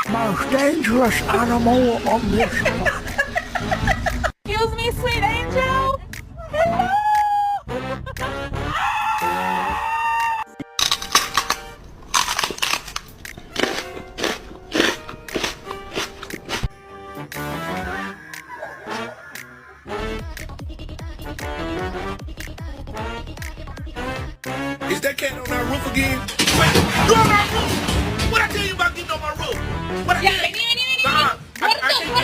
Most dangerous animal on this planet. Excuse me, sweet angel. Hello. Is that cat on our roof again? Wait, you on our roof? What I tell you about getting on my roof? What I Ya, tell you? vení. Uh-uh. Gordo,